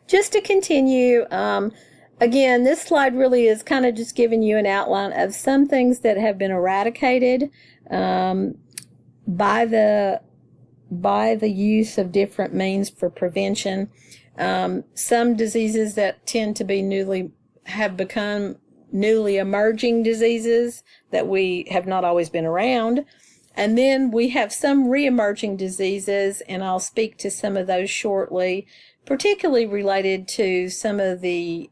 just to continue, again, this slide really is kind of just giving you an outline of some things that have been eradicated by the use of different means for prevention. Some diseases that tend to be have become newly emerging diseases that we have not always been around. And then we have some re-emerging diseases, and I'll speak to some of those shortly, particularly related to some of the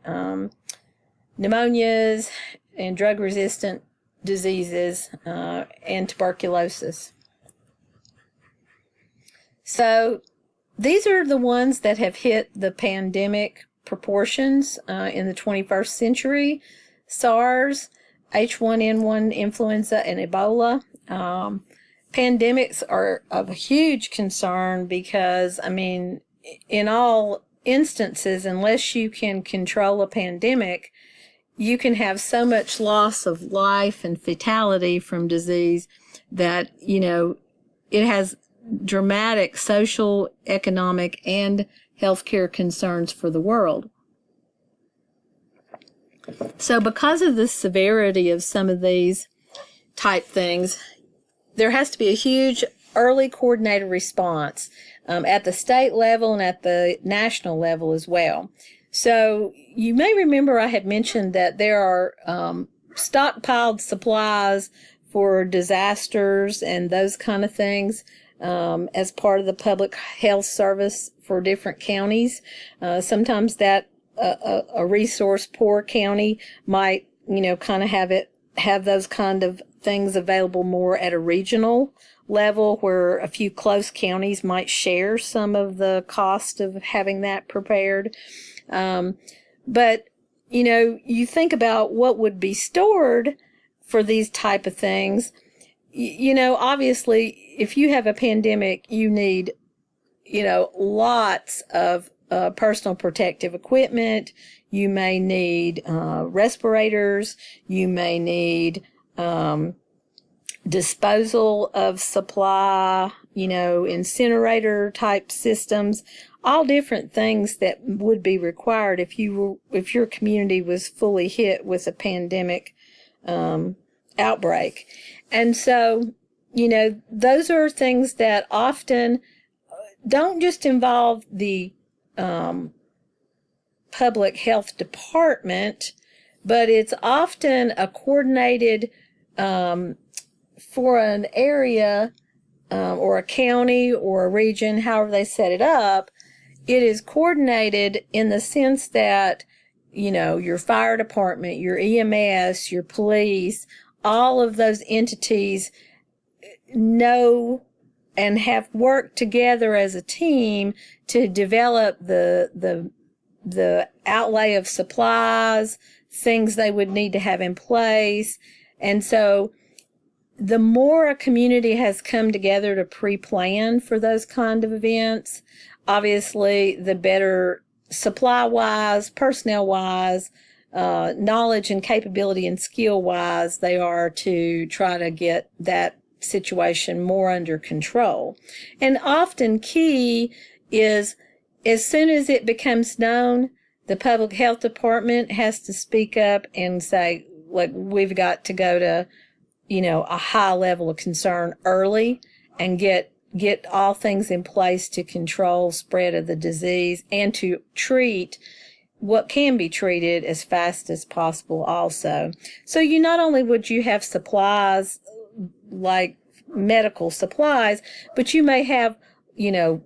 pneumonias and drug-resistant diseases and tuberculosis. So these are the ones that have hit the pandemic proportions in the 21st century: SARS, H1N1 influenza, and Ebola. Pandemics are of huge concern because, I mean, in all instances, unless you can control a pandemic, you can have so much loss of life and fatality from disease that, you know, it has dramatic social, economic, and healthcare concerns for the world. So because of the severity of some of these type things, there has to be a huge early coordinated response at the state level and at the national level as well. So you may remember I had mentioned that there are stockpiled supplies for disasters and those kind of things as part of the public health service for different counties. Sometimes that a resource poor county might, you know, kind of have those kind of things available more at a regional level, where a few close counties might share some of the cost of having that prepared. But, you know, you think about what would be stored for these type of things. You know, obviously, if you have a pandemic, you need, you know, lots of personal protective equipment. You may need respirators. You may need disposal of supply, you know, incinerator type systems, all different things that would be required if your community was fully hit with a pandemic outbreak. And so, you know, those are things that often don't just involve the public health department, but it's often a coordinated for an area or a county or a region, however they set it up. It is coordinated in the sense that, you know, your fire department, your EMS, your police, all of those entities know and have worked together as a team to develop the outlay of supplies, things they would need to have in place. And so the more a community has come together to pre-plan for those kind of events, obviously the better supply-wise, personnel-wise, knowledge and capability and skill-wise they are to try to get that situation more under control. And often key is, as soon as it becomes known, the public health department has to speak up and say, like, we've got to go to, you know, a high level of concern early and get all things in place to control spread of the disease and to treat what can be treated as fast as possible also. So you not only would you have supplies like medical supplies, but you may have, you know,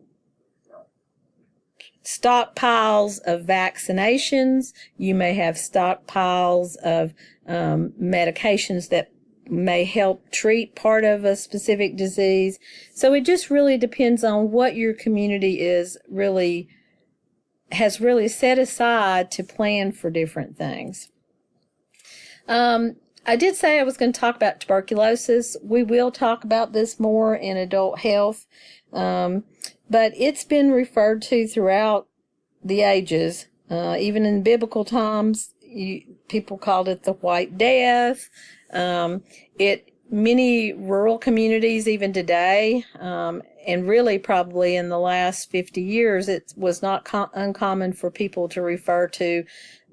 stockpiles of vaccinations. You may have stockpiles of medications that may help treat part of a specific disease. So it just really depends on what your community has really set aside to plan for different things. I did say I was going to talk about tuberculosis. We will talk about this more in adult health, but it's been referred to throughout the ages. Even in biblical times, people called it the White Death. Many rural communities, even today, and really probably in the last 50 years, it was not uncommon for people to refer to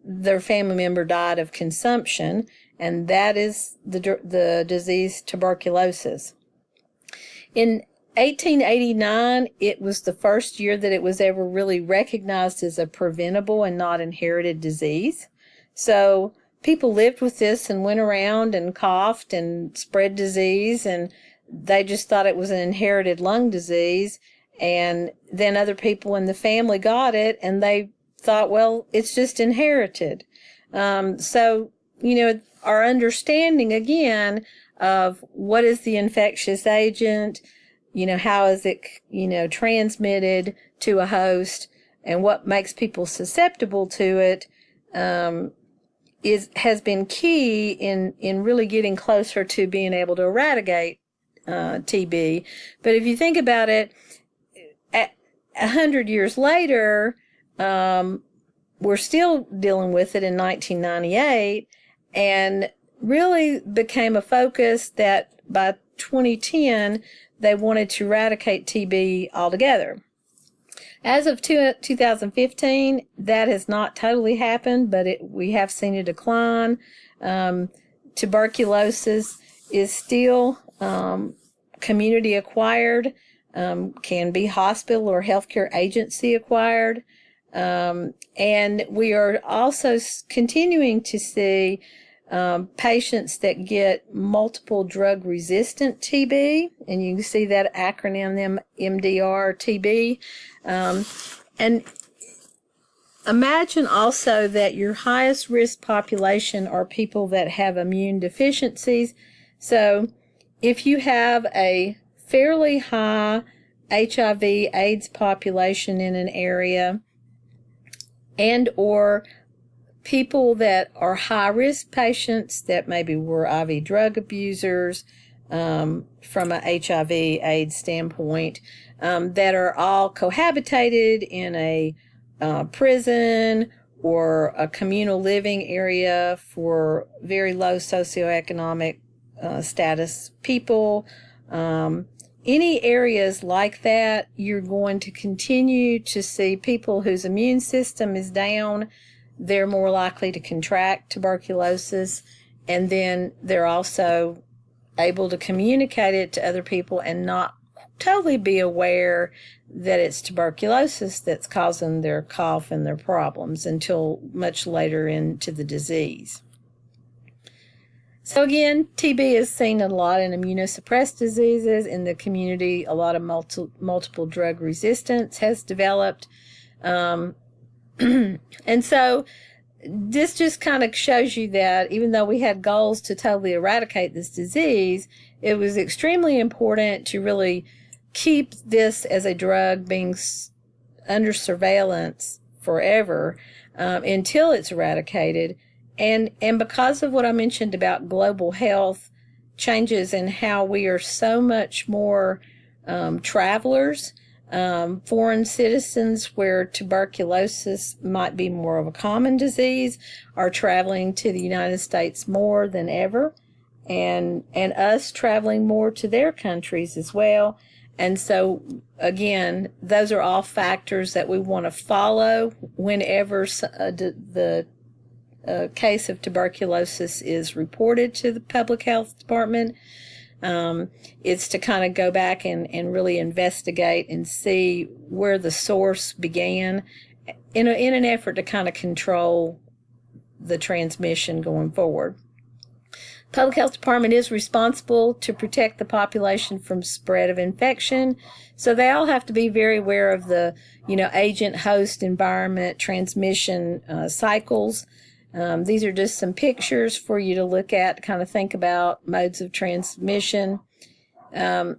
their family member died of consumption, and that is the disease tuberculosis. In 1889, it was the first year that it was ever really recognized as a preventable and not inherited disease. So people lived with this and went around and coughed and spread disease, and they just thought it was an inherited lung disease. And then other people in the family got it, and they thought, well, it's just inherited. So, our understanding, again, of what is the infectious agent, how is it, transmitted to a host, and what makes people susceptible to it, has been key in really getting closer to being able to eradicate TB. But if you think about it, 100 years later, we're still dealing with it in 1998, and really became a focus that by 2010 they wanted to eradicate TB altogether. As of 2015, that has not totally happened, but we have seen a decline. Tuberculosis is still community acquired, can be hospital or healthcare agency acquired. And we are also continuing to see patients that get multiple drug resistant TB, and you can see that acronym MDR TB. And imagine also that your highest risk population are people that have immune deficiencies. So if you have a fairly high HIV/AIDS population in an area, and or people that are high-risk patients that maybe were IV drug abusers from a HIV/AIDS standpoint, that are all cohabitated in a prison or a communal living area for very low socioeconomic status people, any areas like that, you're going to continue to see people whose immune system is down. They're more likely to contract tuberculosis, and then they're also able to communicate it to other people and not totally be aware that it's tuberculosis that's causing their cough and their problems until much later into the disease. So again, TB is seen a lot in immunosuppressed diseases. In the community, a lot of multiple drug resistance has developed. And so this just kind of shows you that even though we had goals to totally eradicate this disease, it was extremely important to really keep this as a drug being under surveillance forever until it's eradicated. And because of what I mentioned about global health changes and how we are so much more travelers, foreign citizens where tuberculosis might be more of a common disease are traveling to the United States more than ever, and us traveling more to their countries as well. And so, again, those are all factors that we want to follow whenever the case of tuberculosis is reported to the public health department. It's to kind of go back and really investigate and see where the source began in an effort to kind of control the transmission going forward. Public health department is responsible to protect the population from spread of infection, so they all have to be very aware of the agent, host, environment, transmission cycles. These are just some pictures for you to look at, kind of think about modes of transmission. I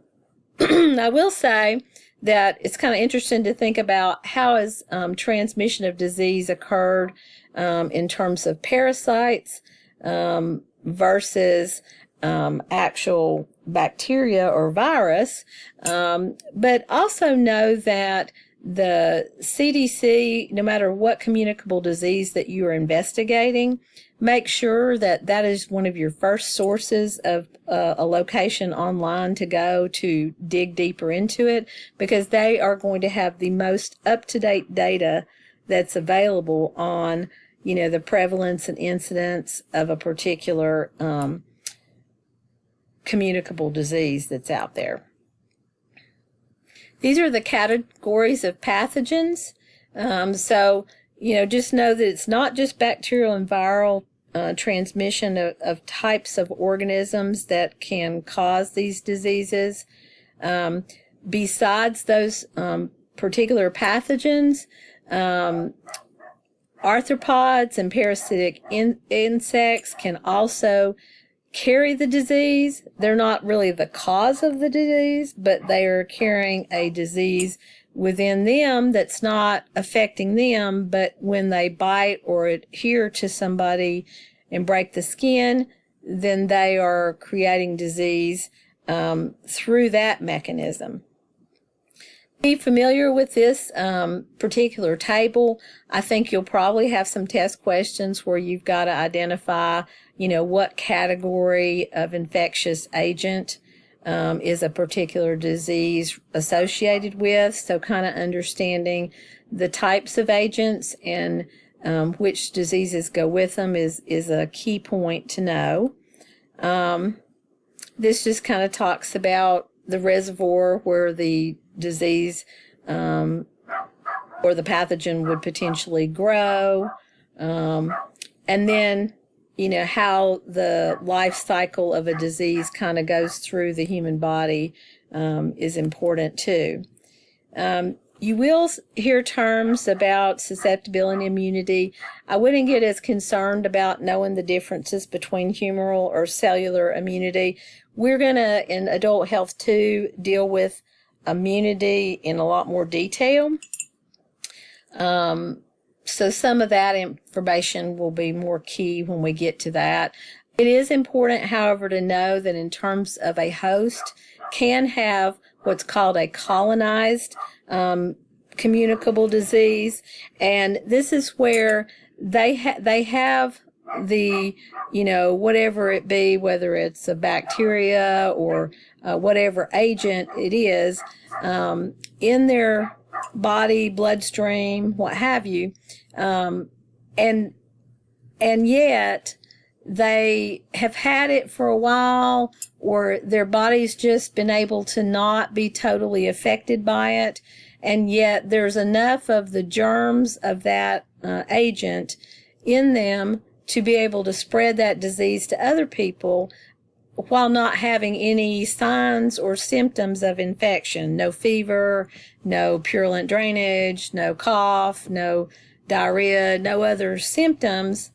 will say that it's kind of interesting to think about how has transmission of disease occurred in terms of parasites versus actual bacteria or virus. But also know that the CDC, no matter what communicable disease that you are investigating, make sure that that is one of your first sources of a location online to go to dig deeper into it, because they are going to have the most up-to-date data that's available on, the prevalence and incidence of a particular communicable disease that's out there. These are the categories of pathogens. So, just know that it's not just bacterial and viral transmission of types of organisms that can cause these diseases. Besides those particular pathogens, arthropods and parasitic insects can also carry the disease. They're not really the cause of the disease, but they are carrying a disease within them that's not affecting them, but when they bite or adhere to somebody and break the skin, then they are creating disease through that mechanism. Be familiar with this particular table. I think you'll probably have some test questions where you've got to identify, what category of infectious agent is a particular disease associated with. So kind of understanding the types of agents and which diseases go with them is a key point to know. This just kind of talks about the reservoir where the disease or the pathogen would potentially grow, and then how the life cycle of a disease kind of goes through the human body is important too. You will hear terms about susceptibility and immunity. I wouldn't get as concerned about knowing the differences between humoral or cellular immunity. We're going to, in Adult Health 2, deal with immunity in a lot more detail. So some of that information will be more key when we get to that. It is important, however, to know that in terms of a host can have what's called a colonized communicable disease, and this is where they have the, whatever it be, whether it's a bacteria or whatever agent it is, in their body, bloodstream, what have you, and yet they have had it for a while, or their body's just been able to not be totally affected by it, and yet there's enough of the germs of that agent in them to be able to spread that disease to other people while not having any signs or symptoms of infection. No fever, no purulent drainage, no cough, no diarrhea, no other symptoms,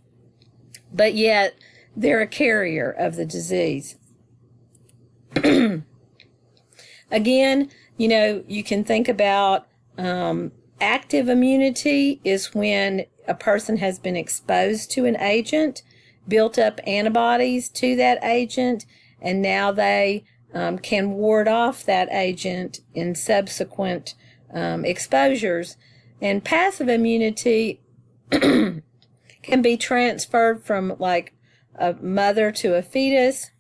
but yet they're a carrier of the disease. Again, you can think about active immunity is when a person has been exposed to an agent, built up antibodies to that agent, and now they can ward off that agent in subsequent exposures. And passive immunity can be transferred from like a mother to a fetus.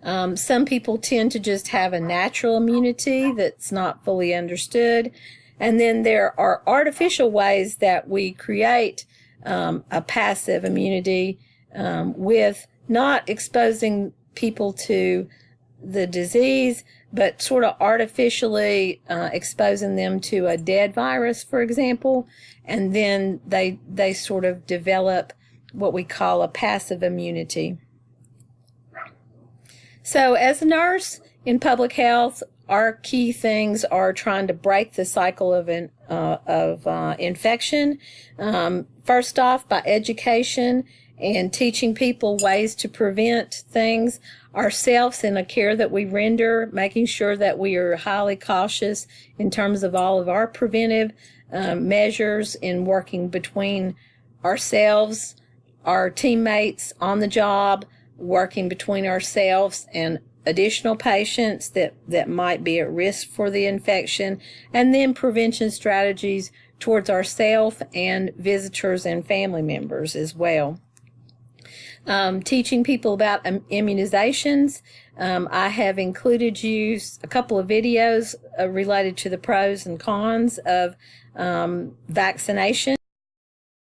Some people tend to just have a natural immunity that's not fully understood. And then there are artificial ways that we create a passive immunity with not exposing people to the disease, but sort of artificially exposing them to a dead virus, for example, and then they sort of develop what we call a passive immunity. So as a nurse in public health, our key things are trying to break the cycle of infection. First off, by education and teaching people ways to prevent things ourselves in the care that we render, making sure that we are highly cautious in terms of all of our preventive measures in working between ourselves, our teammates on the job, working between ourselves and additional patients that might be at risk for the infection, and then prevention strategies towards ourselves and visitors and family members as well. Teaching people about immunizations. I have included you a couple of videos related to the pros and cons of vaccination.